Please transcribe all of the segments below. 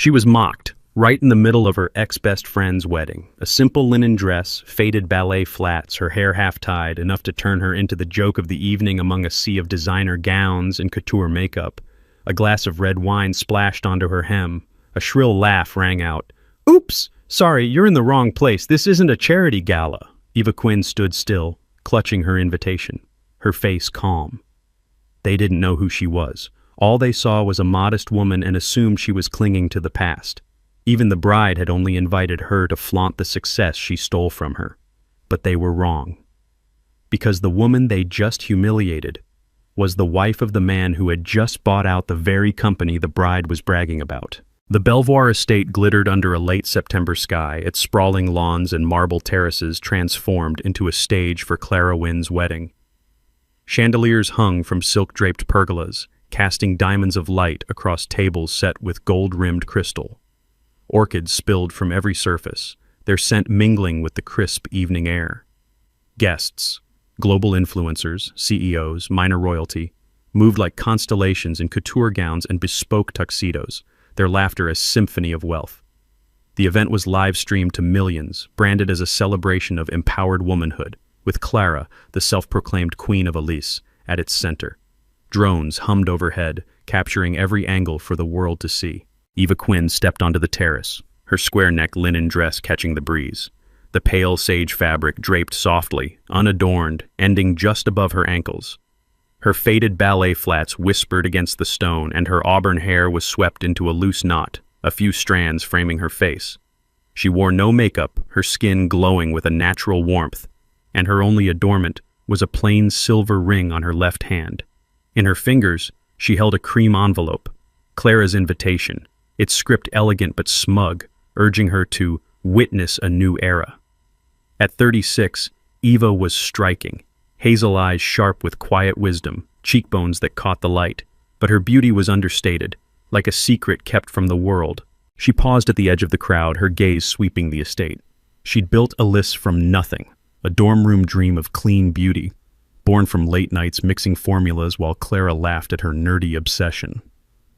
She was mocked, right in the middle of her ex-best friend's wedding. A simple linen dress, faded ballet flats, her hair half-tied, enough to turn her into the joke of the evening among a sea of designer gowns and couture makeup. A glass of red wine splashed onto her hem. A shrill laugh rang out. "Oops! Sorry, you're in the wrong place. This isn't a charity gala." Eva Quinn stood still, clutching her invitation, her face calm. They didn't know who she was. All they saw was a modest woman and assumed she was clinging to the past. Even the bride had only invited her to flaunt the success she stole from her. But they were wrong. Because the woman they just humiliated was the wife of the man who had just bought out the very company the bride was bragging about. The Belvoir estate glittered under a late September sky, its sprawling lawns and marble terraces transformed into a stage for Clara Wynn's wedding. Chandeliers hung from silk-draped pergolas, casting diamonds of light across tables set with gold-rimmed crystal. Orchids spilled from every surface, their scent mingling with the crisp evening air. Guests, global influencers, CEOs, minor royalty, moved like constellations in couture gowns and bespoke tuxedos, their laughter a symphony of wealth. The event was live-streamed to millions, branded as a celebration of empowered womanhood, with Clara, the self-proclaimed Queen of Elise, at its center. Drones hummed overhead, capturing every angle for the world to see. Eva Quinn stepped onto the terrace, her square-neck linen dress catching the breeze. The pale sage fabric draped softly, unadorned, ending just above her ankles. Her faded ballet flats whispered against the stone, and her auburn hair was swept into a loose knot, a few strands framing her face. She wore no makeup, her skin glowing with a natural warmth, and her only adornment was a plain silver ring on her left hand. In her fingers, she held a cream envelope, Clara's invitation, its script elegant but smug, urging her to witness a new era. At 36, Eva was striking, hazel eyes sharp with quiet wisdom, cheekbones that caught the light, but her beauty was understated, like a secret kept from the world. She paused at the edge of the crowd, her gaze sweeping the estate. She'd built Elise from nothing, a dorm room dream of clean beauty, born from late nights mixing formulas while Clara laughed at her nerdy obsession.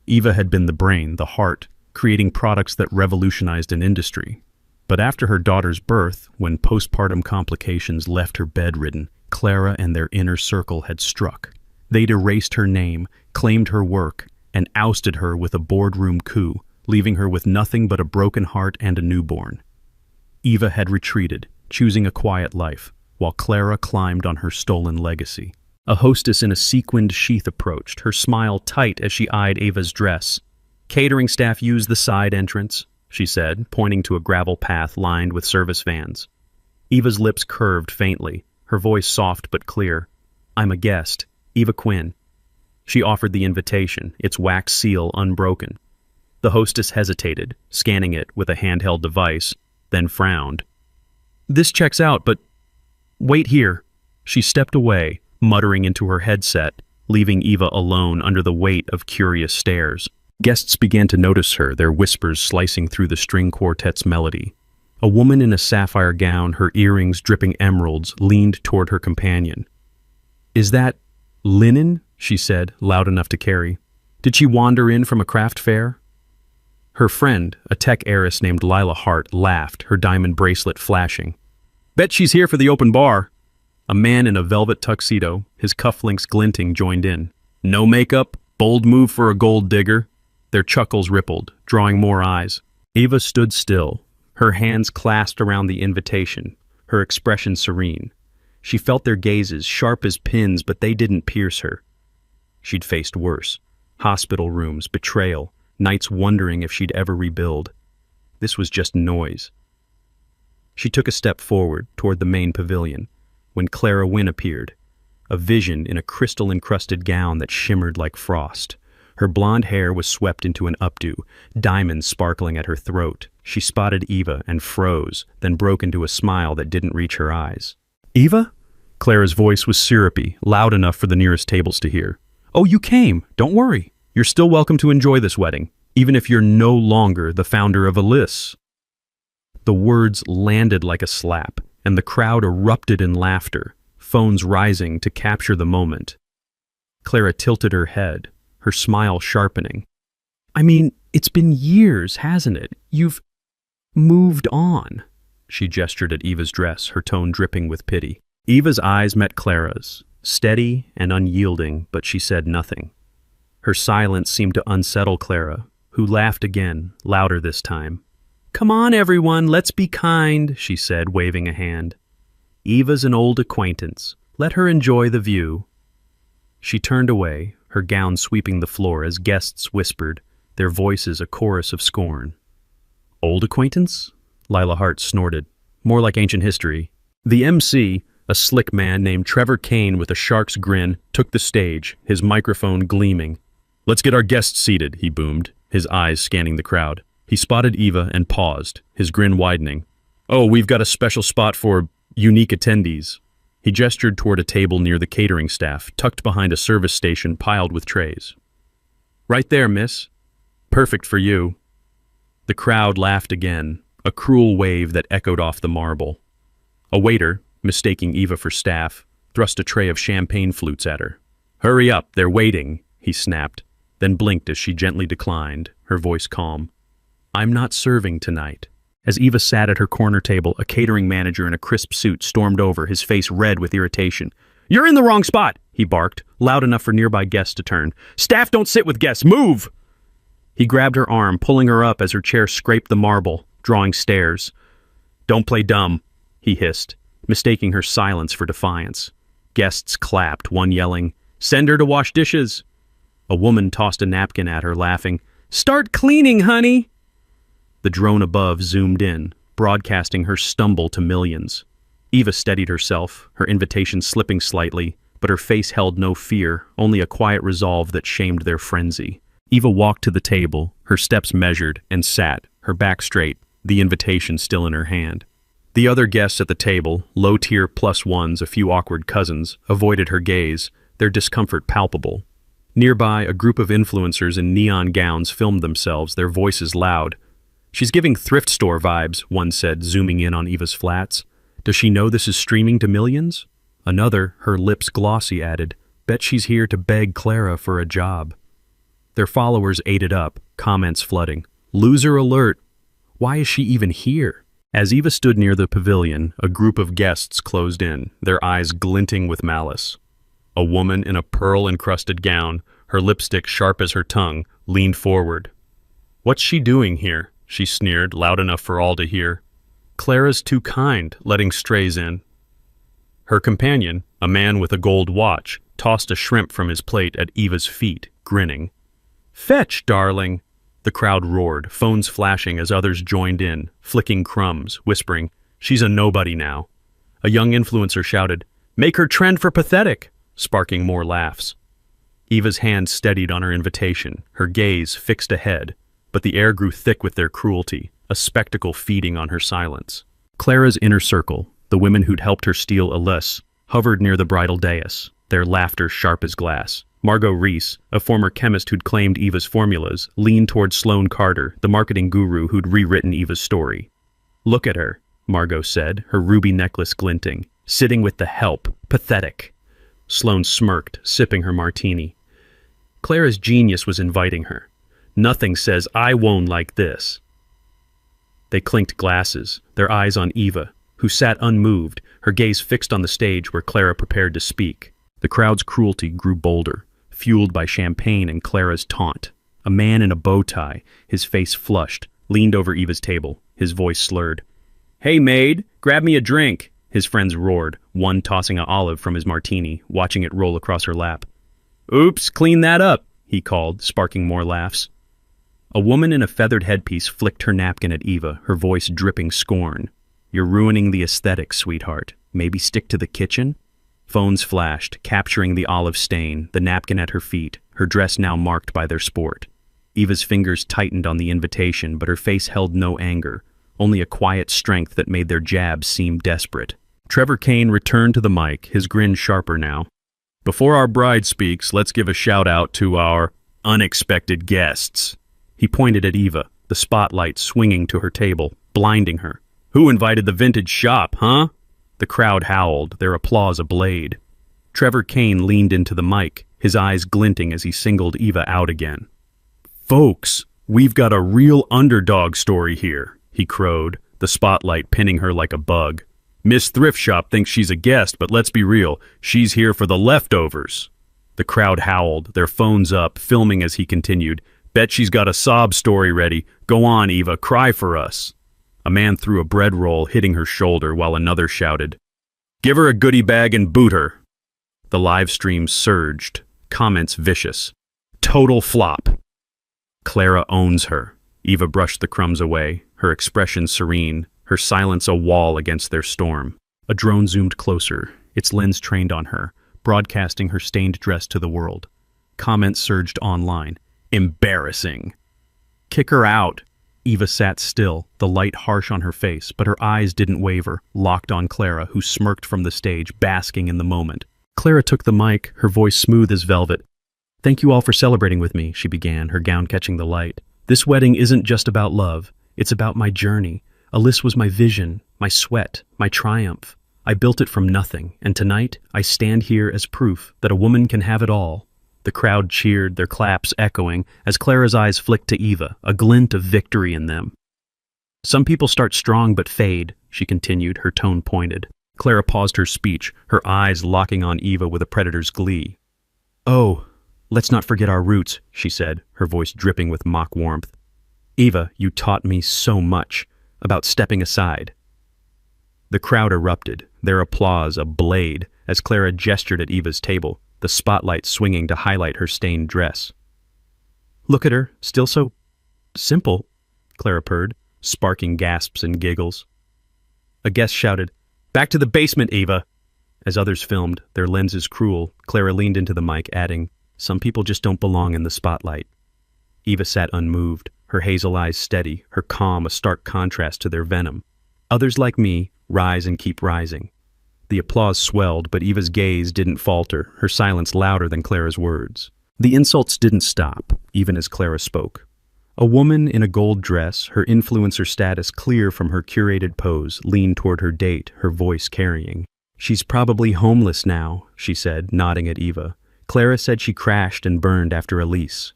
Eva had been the brain, the heart, creating products that revolutionized an industry. But after her daughter's birth, when postpartum complications left her bedridden, Clara and their inner circle had struck. They'd erased her name, claimed her work, and ousted her with a boardroom coup, leaving her with nothing but a broken heart and a newborn. Eva had retreated, choosing a quiet life, while Clara climbed on her stolen legacy. A hostess in a sequined sheath approached, her smile tight as she eyed Eva's dress. "Catering staff use the side entrance," she said, pointing to a gravel path lined with service vans. Eva's lips curved faintly, her voice soft but clear. "I'm a guest, Eva Quinn." She offered the invitation, its wax seal unbroken. The hostess hesitated, scanning it with a handheld device, then frowned. "This checks out, but wait here." She stepped away, muttering into her headset, leaving Eva alone under the weight of curious stares. Guests began to notice her, their whispers slicing through the string quartet's melody. A woman in a sapphire gown, her earrings dripping emeralds, leaned toward her companion. "Is that linen?" she said, loud enough to carry. "Did she wander in from a craft fair?" Her friend, a tech heiress named Lila Hart, laughed, her diamond bracelet flashing. "Bet she's here for the open bar." A man in a velvet tuxedo, his cufflinks glinting, joined in. "No makeup? Bold move for a gold digger." Their chuckles rippled, drawing more eyes. Eva stood still, her hands clasped around the invitation, her expression serene. She felt their gazes, sharp as pins, but they didn't pierce her. She'd faced worse. Hospital rooms, betrayal, nights wondering if she'd ever rebuild. This was just noise. She took a step forward, toward the main pavilion, when Clara Wynn appeared, a vision in a crystal-encrusted gown that shimmered like frost. Her blonde hair was swept into an updo, diamonds sparkling at her throat. She spotted Eva and froze, then broke into a smile that didn't reach her eyes. "Eva?" Clara's voice was syrupy, loud enough for the nearest tables to hear. "Oh, you came. Don't worry. You're still welcome to enjoy this wedding, even if you're no longer the founder of Elise." The words landed like a slap, and the crowd erupted in laughter, phones rising to capture the moment. Clara tilted her head, her smile sharpening. I mean, it's been years, hasn't it? You've moved on. She gestured at Eva's dress, her tone dripping with pity. Eva's eyes met Clara's, steady and unyielding, but she said nothing. Her silence seemed to unsettle Clara, who laughed again, louder this time. "Come on, everyone, let's be kind," she said, waving a hand. "Eva's an old acquaintance. Let her enjoy the view." She turned away, her gown sweeping the floor as guests whispered, their voices a chorus of scorn. "Old acquaintance?" Lila Hart snorted. "More like ancient history." The MC, a slick man named Trevor Kane with a shark's grin, took the stage, his microphone gleaming. "Let's get our guests seated," he boomed, his eyes scanning the crowd. He spotted Eva and paused, his grin widening. "Oh, we've got a special spot for unique attendees." He gestured toward a table near the catering staff, tucked behind a service station piled with trays. "Right there, miss. Perfect for you." The crowd laughed again, a cruel wave that echoed off the marble. A waiter, mistaking Eva for staff, thrust a tray of champagne flutes at her. "Hurry up, they're waiting," he snapped, then blinked as she gently declined, her voice calm. "I'm not serving tonight." As Eva sat at her corner table, a catering manager in a crisp suit stormed over, his face red with irritation. "You're in the wrong spot," he barked, loud enough for nearby guests to turn. "Staff don't sit with guests. Move!" He grabbed her arm, pulling her up as her chair scraped the marble, drawing stares. "Don't play dumb," he hissed, mistaking her silence for defiance. Guests clapped, one yelling, "Send her to wash dishes." A woman tossed a napkin at her, laughing, "Start cleaning, honey!" The drone above zoomed in, broadcasting her stumble to millions. Eva steadied herself, her invitation slipping slightly, but her face held no fear, only a quiet resolve that shamed their frenzy. Eva walked to the table, her steps measured, and sat, her back straight, the invitation still in her hand. The other guests at the table, low-tier +1s, a few awkward cousins, avoided her gaze, their discomfort palpable. Nearby, a group of influencers in neon gowns filmed themselves, their voices loud. "She's giving thrift store vibes," one said, zooming in on Eva's flats. "Does she know this is streaming to millions?" Another, her lips glossy, added, "Bet she's here to beg Clara for a job." Their followers ate it up, comments flooding. "Loser alert! Why is she even here?" As Eva stood near the pavilion, a group of guests closed in, their eyes glinting with malice. A woman in a pearl-encrusted gown, her lipstick sharp as her tongue, leaned forward. "What's she doing here?" she sneered, loud enough for all to hear. "Clara's too kind, letting strays in." Her companion, a man with a gold watch, tossed a shrimp from his plate at Eva's feet, grinning. "Fetch, darling!" The crowd roared, phones flashing as others joined in, flicking crumbs, whispering, "She's a nobody now." A young influencer shouted, "Make her trend for pathetic," sparking more laughs. Eva's hand steadied on her invitation, her gaze fixed ahead, but the air grew thick with their cruelty, a spectacle feeding on her silence. Clara's inner circle, the women who'd helped her steal Elise, hovered near the bridal dais, their laughter sharp as glass. Margot Reese, a former chemist who'd claimed Eva's formulas, leaned toward Sloane Carter, the marketing guru who'd rewritten Eva's story. "Look at her," Margot said, her ruby necklace glinting, "sitting with the help. Pathetic." Sloane smirked, sipping her martini. Clara's genius was inviting her. "Nothing says I won't like this." They clinked glasses, their eyes on Eva, who sat unmoved, her gaze fixed on the stage where Clara prepared to speak. The crowd's cruelty grew bolder, fueled by champagne and Clara's taunt. A man in a bow tie, his face flushed, leaned over Eva's table, his voice slurred. "Hey, maid, grab me a drink," his friends roared, one tossing an olive from his martini, watching it roll across her lap. "Oops, clean that up," he called, sparking more laughs. A woman in a feathered headpiece flicked her napkin at Eva, her voice dripping scorn. "You're ruining the aesthetic, sweetheart. Maybe stick to the kitchen?" Phones flashed, capturing the olive stain, the napkin at her feet, her dress now marked by their sport. Eva's fingers tightened on the invitation, but her face held no anger, only a quiet strength that made their jabs seem desperate. Trevor Kane returned to the mic, his grin sharper now. "Before our bride speaks, let's give a shout-out to our unexpected guests." He pointed at Eva, the spotlight swinging to her table, blinding her. "Who invited the vintage shop, huh?" The crowd howled, their applause ablaze. Trevor Kane leaned into the mic, his eyes glinting as he singled Eva out again. Folks, we've got a real underdog story here, he crowed, the spotlight pinning her like a bug. Miss Thrift Shop thinks she's a guest, but let's be real, she's here for the leftovers. The crowd howled, their phones up, filming as he continued. Bet she's got a sob story ready. Go on, Eva, cry for us. A man threw a bread roll, hitting her shoulder, while another shouted, Give her a goodie bag and boot her. The live stream surged, comments vicious. Total flop. Clara owns her. Eva brushed the crumbs away, her expression serene, her silence a wall against their storm. A drone zoomed closer, its lens trained on her, broadcasting her stained dress to the world. Comments surged online. Embarrassing. Kick her out. Eva sat still, the light harsh on her face, but her eyes didn't waver, locked on Clara, who smirked from the stage, basking in the moment. Clara took the mic, her voice smooth as velvet. Thank you all for celebrating with me, she began, her gown catching the light. This wedding isn't just about love. It's about my journey. Alyss was my vision, my sweat, my triumph. I built it from nothing, and tonight I stand here as proof that a woman can have it all. The crowd cheered, their claps echoing, as Clara's eyes flicked to Eva, a glint of victory in them. Some people start strong but fade, she continued, her tone pointed. Clara paused her speech, her eyes locking on Eva with a predator's glee. Oh, let's not forget our roots, she said, her voice dripping with mock warmth. Eva, you taught me so much about stepping aside. The crowd erupted, their applause a blade, as Clara gestured at Eva's table, the spotlight swinging to highlight her stained dress. Look at her, still so simple, Clara purred, sparking gasps and giggles. A guest shouted, Back to the basement, Eva! As others filmed, their lenses cruel, Clara leaned into the mic, adding, Some people just don't belong in the spotlight. Eva sat unmoved, her hazel eyes steady, her calm a stark contrast to their venom. Others like me rise and keep rising. The applause swelled, but Eva's gaze didn't falter, her silence louder than Clara's words. The insults didn't stop, even as Clara spoke. A woman in a gold dress, her influencer status clear from her curated pose, leaned toward her date, her voice carrying. She's probably homeless now, she said, nodding at Eva. Clara said she crashed and burned after a lease.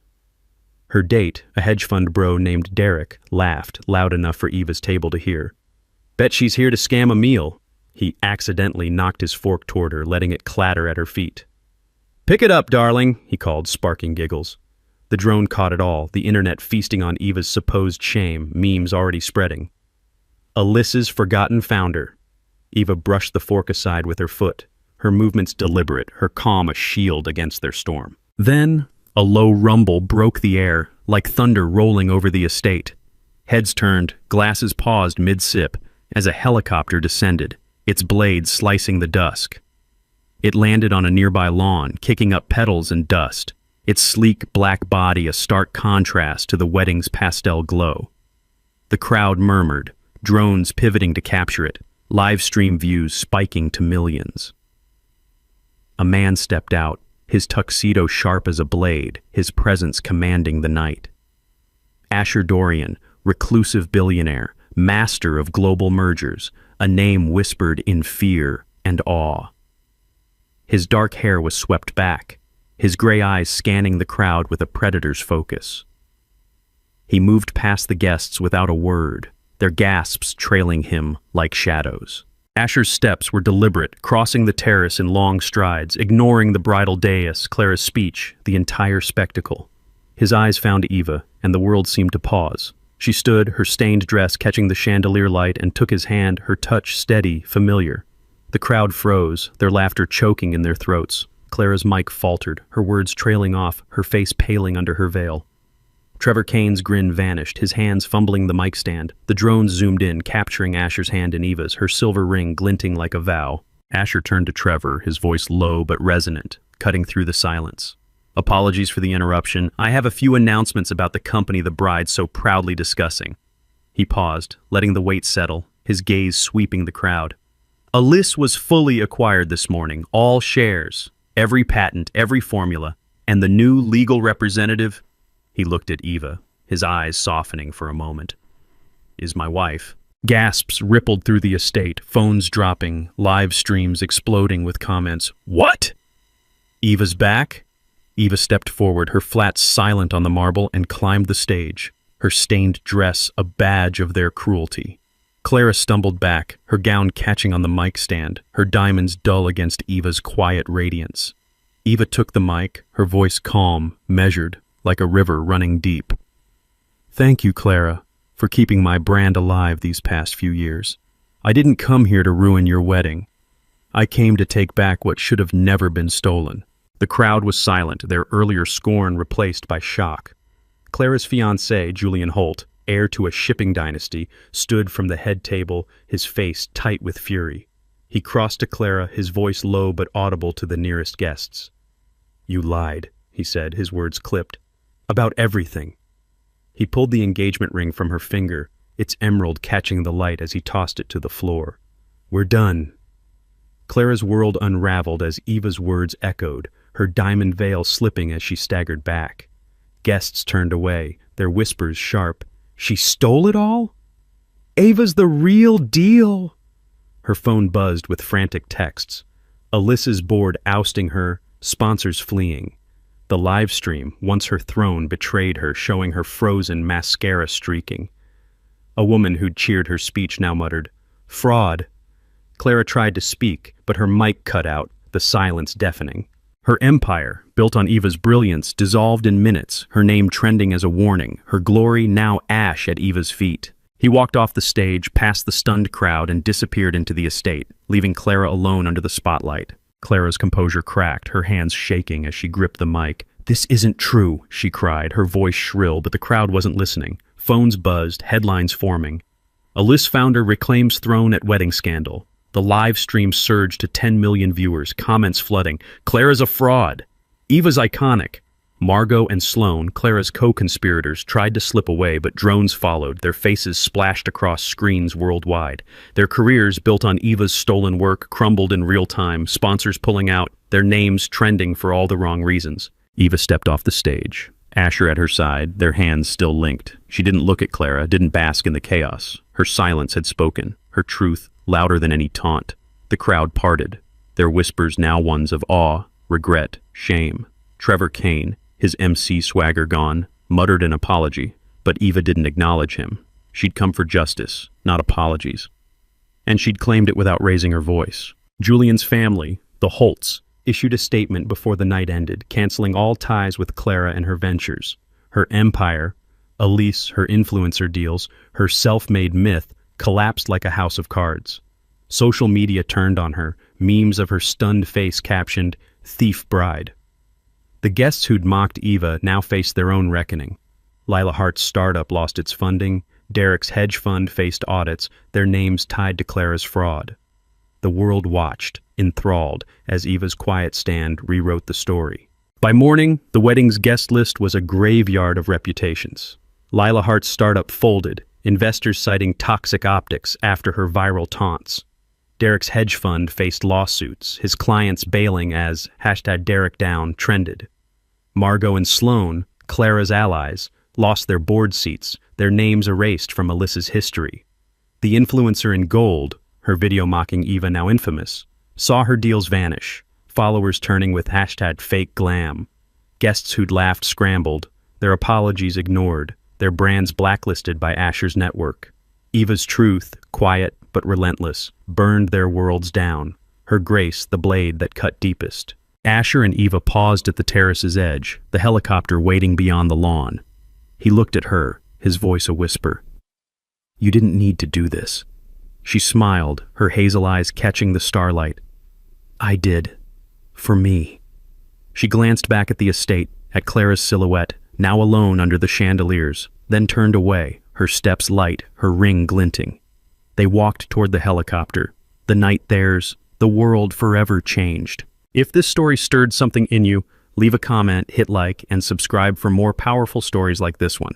Her date, a hedge fund bro named Derek, laughed, loud enough for Eva's table to hear. Bet she's here to scam a meal. He accidentally knocked his fork toward her, letting it clatter at her feet. Pick it up, darling, he called, sparking giggles. The drone caught it all, the internet feasting on Eva's supposed shame, memes already spreading. Alyssa's forgotten founder. Eva brushed the fork aside with her foot, her movements deliberate, her calm a shield against their storm. Then, a low rumble broke the air, like thunder rolling over the estate. Heads turned, glasses paused mid-sip, as a helicopter descended, its blades slicing the dusk. It landed on a nearby lawn, kicking up petals and dust, its sleek black body a stark contrast to the wedding's pastel glow. The crowd murmured, drones pivoting to capture it, live stream views spiking to millions. A man stepped out, his tuxedo sharp as a blade, his presence commanding the night. Asher Dorian, reclusive billionaire, master of global mergers, a name whispered in fear and awe. His dark hair was swept back, his gray eyes scanning the crowd with a predator's focus. He moved past the guests without a word, their gasps trailing him like shadows. Asher's steps were deliberate, crossing the terrace in long strides, ignoring the bridal dais, Clara's speech, the entire spectacle. His eyes found Eva, and the world seemed to pause. She stood, her stained dress catching the chandelier light, and took his hand, her touch steady, familiar. The crowd froze, their laughter choking in their throats. Clara's mic faltered, her words trailing off, her face paling under her veil. Trevor Kane's grin vanished, his hands fumbling the mic stand. The drones zoomed in, capturing Asher's hand in Eva's, her silver ring glinting like a vow. Asher turned to Trevor, his voice low but resonant, cutting through the silence. Apologies for the interruption. I have a few announcements about the company the bride's so proudly discussing. He paused, letting the weight settle, his gaze sweeping the crowd. Alyss was fully acquired this morning, all shares, every patent, every formula, and the new legal representative, he looked at Eva, his eyes softening for a moment, is my wife. Gasps rippled through the estate, phones dropping, live streams exploding with comments, What? Eva's back? Eva stepped forward, her flats silent on the marble, and climbed the stage, her stained dress a badge of their cruelty. Clara stumbled back, her gown catching on the mic stand, her diamonds dull against Eva's quiet radiance. Eva took the mic, her voice calm, measured, like a river running deep. "Thank you, Clara, for keeping my brand alive these past few years. I didn't come here to ruin your wedding. I came to take back what should have never been stolen." The crowd was silent, their earlier scorn replaced by shock. Clara's fiancé, Julian Holt, heir to a shipping dynasty, stood from the head table, his face tight with fury. He crossed to Clara, his voice low but audible to the nearest guests. "You lied," he said, his words clipped. "About everything." He pulled the engagement ring from her finger, its emerald catching the light as he tossed it to the floor. "We're done." Clara's world unraveled as Eva's words echoed, her diamond veil slipping as she staggered back. Guests turned away, their whispers sharp. "She stole it all? Ava's the real deal!" Her phone buzzed with frantic texts. Alyssa's board ousting her, sponsors fleeing. The live stream, once her throne, betrayed her, showing her frozen mascara streaking. A woman who'd cheered her speech now muttered, "Fraud." Clara tried to speak, but her mic cut out, the silence deafening. Her empire, built on Eva's brilliance, dissolved in minutes, her name trending as a warning, her glory now ash at Eva's feet. He walked off the stage, past the stunned crowd, and disappeared into the estate, leaving Clara alone under the spotlight. Clara's composure cracked, her hands shaking as she gripped the mic. "This isn't true," she cried, her voice shrill, but the crowd wasn't listening. Phones buzzed, headlines forming. Alyssa founder reclaims throne at wedding scandal. The live stream surged to 10 million viewers, comments flooding. "Clara's a fraud." Eva's iconic. Margot and Sloane, Clara's co-conspirators, tried to slip away, but drones followed, their faces splashed across screens worldwide. Their careers, built on Eva's stolen work, crumbled in real time, sponsors pulling out, their names trending for all the wrong reasons. Eva stepped off the stage, Asher at her side, their hands still linked. She didn't look at Clara, didn't bask in the chaos. Her silence had spoken, her truth louder than any taunt. The crowd parted, their whispers now ones of awe, regret, shame. Trevor Kane, his MC swagger gone, muttered an apology, but Eva didn't acknowledge him. She'd come for justice, not apologies. And she'd claimed it without raising her voice. Julian's family, the Holts, issued a statement before the night ended, canceling all ties with Clara and her ventures. Her empire, Elise, her influencer deals, her self-made myth, collapsed like a house of cards. Social media turned on her, memes of her stunned face captioned, "Thief Bride." The guests who'd mocked Eva now faced their own reckoning. Lila Hart's startup lost its funding, Derek's hedge fund faced audits, their names tied to Clara's fraud. The world watched, enthralled, as Eva's quiet stand rewrote the story. By morning, the wedding's guest list was a graveyard of reputations. Lila Hart's startup folded, investors citing toxic optics after her viral taunts. Derek's hedge fund faced lawsuits, his clients bailing as #DerekDown trended. Margot and Sloane, Clara's allies, lost their board seats, their names erased from Alyssa's history. The influencer in gold, her video mocking Eva now infamous, saw her deals vanish, followers turning with #FakeGlam. Guests who'd laughed scrambled, their apologies ignored, their brands blacklisted by Asher's network. Eva's truth, quiet but relentless, burned their worlds down, her grace the blade that cut deepest. Asher and Eva paused at the terrace's edge, the helicopter waiting beyond the lawn. He looked at her, his voice a whisper. "You didn't need to do this." She smiled, her hazel eyes catching the starlight. "I did. For me." She glanced back at the estate, at Clara's silhouette, now alone under the chandeliers, then turned away, her steps light, her ring glinting. They walked toward the helicopter, the night theirs, the world forever changed. If this story stirred something in you, leave a comment, hit like, and subscribe for more powerful stories like this one.